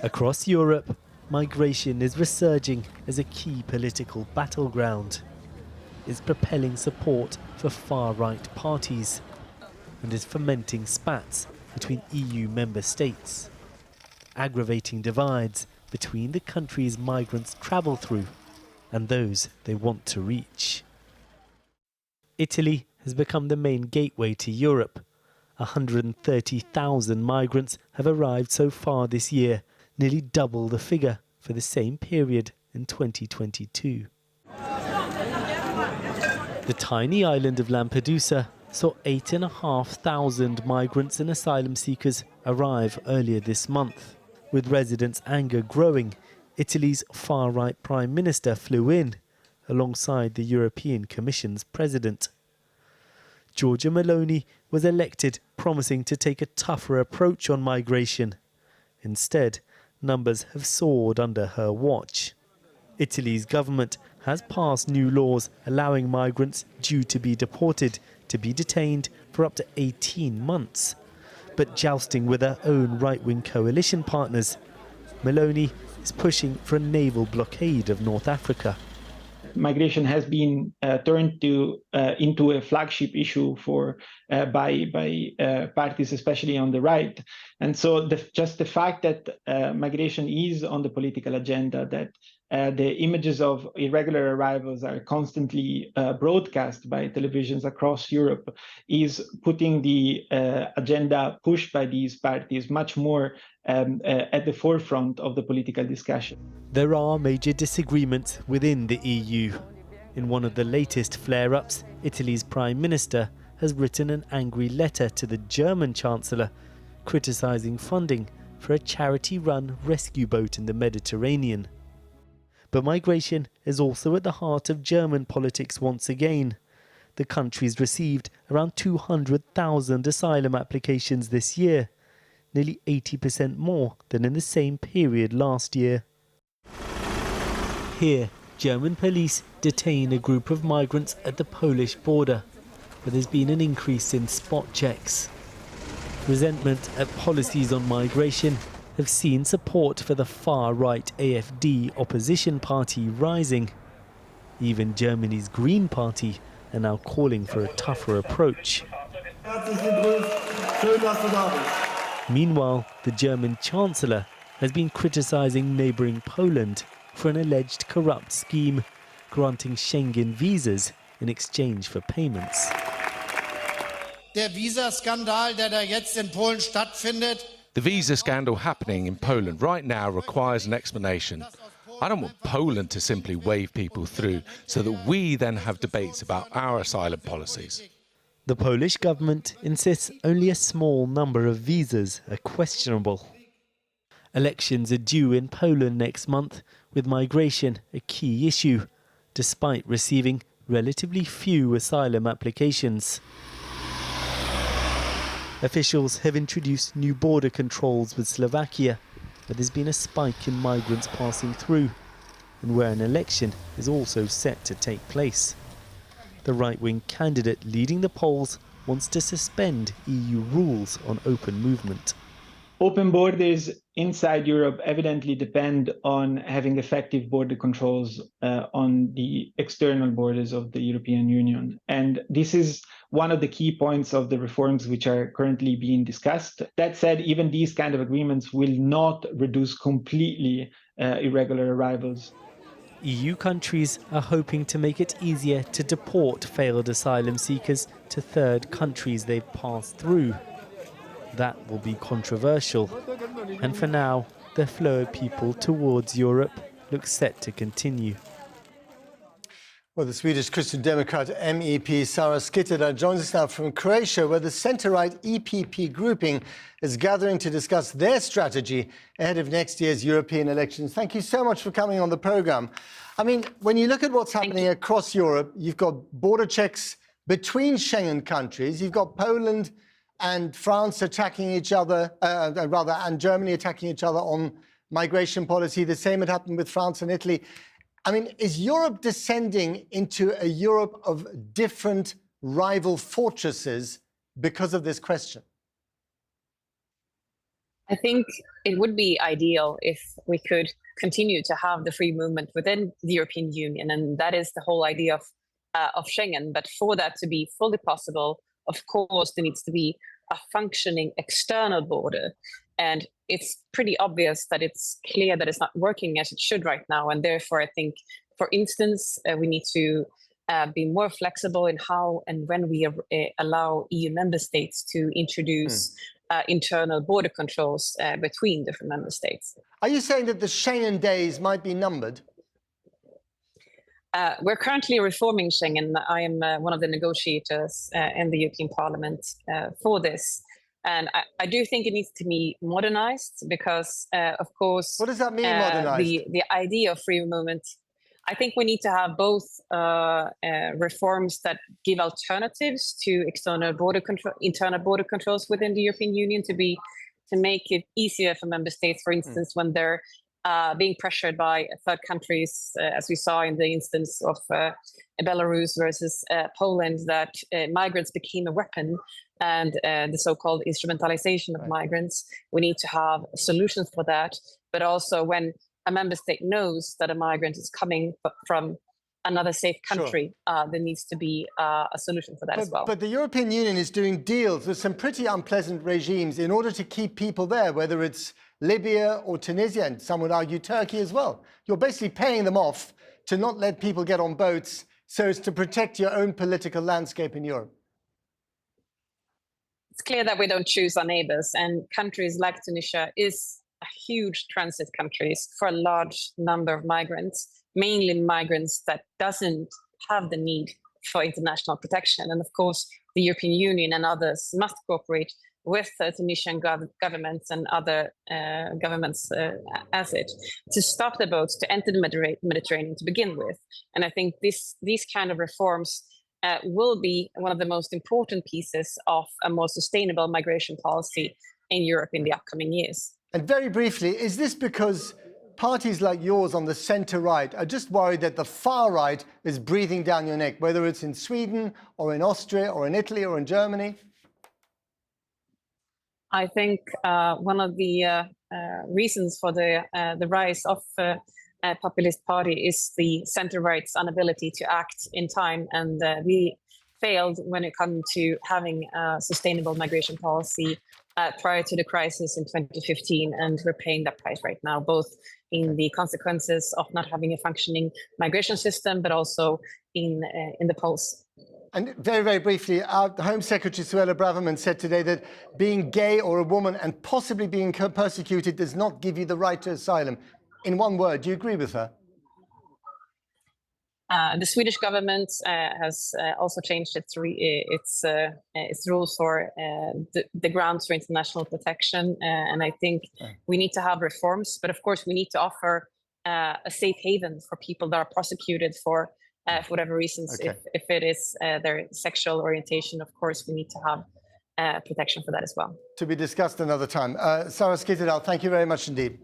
Across Europe, migration is resurging as a key political battleground. It's propelling support for far-right parties and is fomenting spats between EU member states, aggravating divides between the countries migrants travel through and those they want to reach. Italy has become the main gateway to Europe. 130,000 migrants have arrived so far this year, nearly double the figure for the same period in 2022. The tiny island of Lampedusa saw 8,500 migrants and asylum seekers arrive earlier this month. With residents' anger growing, Italy's far-right Prime Minister flew in, alongside the European Commission's president. Giorgia Meloni was elected, promising to take a tougher approach on migration. Instead, numbers have soared under her watch. Italy's government has passed new laws allowing migrants due to be deported to be detained for up to 18 months. But jousting with her own right-wing coalition partners, Meloni is pushing for a naval blockade of North Africa. Migration has been turned into a flagship issue by parties, especially on the right. And so just the fact that migration is on the political agenda, that the images of irregular arrivals are constantly broadcast by televisions across Europe, is putting the agenda pushed by these parties much more at the forefront of the political discussion. There are major disagreements within the EU. In one of the latest flare-ups, Italy's Prime Minister has written an angry letter to the German Chancellor, criticising funding for a charity-run rescue boat in the Mediterranean. But migration is also at the heart of German politics once again. The country's received around 200,000 asylum applications this year, nearly 80% more than in the same period last year. Here, German police detain a group of migrants at the Polish border, but there's been an increase in spot checks. Resentment at policies on migration have seen support for the far-right AfD opposition party rising. Even Germany's Green Party are now calling for a tougher approach. Meanwhile, the German Chancellor has been criticising neighbouring Poland for an alleged corrupt scheme granting Schengen visas in exchange for payments. Der Visaskandal, der da jetzt in Polen stattfindet. The visa scandal happening in Poland right now requires an explanation. I don't want Poland to simply wave people through so that we then have debates about our asylum policies. The Polish government insists only a small number of visas are questionable. Elections are due in Poland next month, with migration a key issue, despite receiving relatively few asylum applications. Officials have introduced new border controls with Slovakia, but there's been a spike in migrants passing through, and where an election is also set to take place. The right-wing candidate leading the polls wants to suspend EU rules on open movement. Open borders inside Europe evidently depend on having effective border controls on the external borders of the European Union. And this is one of the key points of the reforms which are currently being discussed. That said, even these kind of agreements will not reduce completely irregular arrivals. EU countries are hoping to make it easier to deport failed asylum seekers to third countries they've passed through. That will be controversial, and for now, the flow of people towards Europe looks set to continue. Well, the Swedish Christian Democrat MEP Sara Skyttedal joins us now from Croatia, where the centre-right EPP grouping is gathering to discuss their strategy ahead of next year's European elections. Thank you so much for coming on the programme. I mean, when you look at what's happening across Europe, you've got border checks between Schengen countries, you've got Poland and France attacking each other, and Germany attacking each other on migration policy. The same had happened with France and Italy. I mean, is Europe descending into a Europe of different rival fortresses because of this question? I think it would be ideal if we could continue to have the free movement within the European Union, and that is the whole idea of Schengen. But for that to be fully possible, of course, there needs to be a functioning external border. And it's pretty obvious that it's clear that it's not working as it should right now. And therefore, I think, for instance, we need to be more flexible in how and when we allow EU member states to introduce internal border controls between different member states. Are you saying that the Schengen days might be numbered? We're currently reforming Schengen. I am one of the negotiators in the European Parliament for this. And I do think it needs to be modernized because, of course... What does that mean, modernized? The idea of free movement, I think we need to have both reforms that give alternatives to internal border controls within the European Union to make it easier for member states, for instance, when they're being pressured by third countries, as we saw in the instance of Belarus versus Poland, that migrants became a weapon, and the so-called instrumentalization of migrants. We need to have solutions for that, but also when a member state knows that a migrant is coming from another safe country, there needs to be a solution for that as well. But the European Union is doing deals with some pretty unpleasant regimes in order to keep people there, whether it's Libya or Tunisia, and some would argue Turkey as well. You're basically paying them off to not let people get on boats so as to protect your own political landscape in Europe. It's clear that we don't choose our neighbors, and countries like Tunisia is a huge transit countries for a large number of migrants, mainly migrants that doesn't have the need for international protection. And of course, the European Union and others must cooperate with the Tunisian governments and other governments as it to stop the boats to enter the Mediterranean to begin with. And I think these kind of reforms will be one of the most important pieces of a more sustainable migration policy in Europe in the upcoming years. And very briefly, is this because parties like yours on the centre-right are just worried that the far-right is breathing down your neck, whether it's in Sweden or in Austria or in Italy or in Germany? I think one of the reasons for the rise of a populist party is the centre-right's inability to act in time, and we failed when it comes to having a sustainable migration policy prior to the crisis in 2015, and we're paying that price right now, both in the consequences of not having a functioning migration system, but also in the polls. And very, very briefly, our Home Secretary Suella Braverman said today that being gay or a woman and possibly being persecuted does not give you the right to asylum. In one word, do you agree with her? The Swedish government has also changed its rules for the grounds for international protection, and I think we need to have reforms. But of course, we need to offer a safe haven for people that are prosecuted for whatever reasons. Okay. If it is their sexual orientation, of course, we need to have protection for that as well. To be discussed another time. Sarah Skyttedal, thank you very much indeed.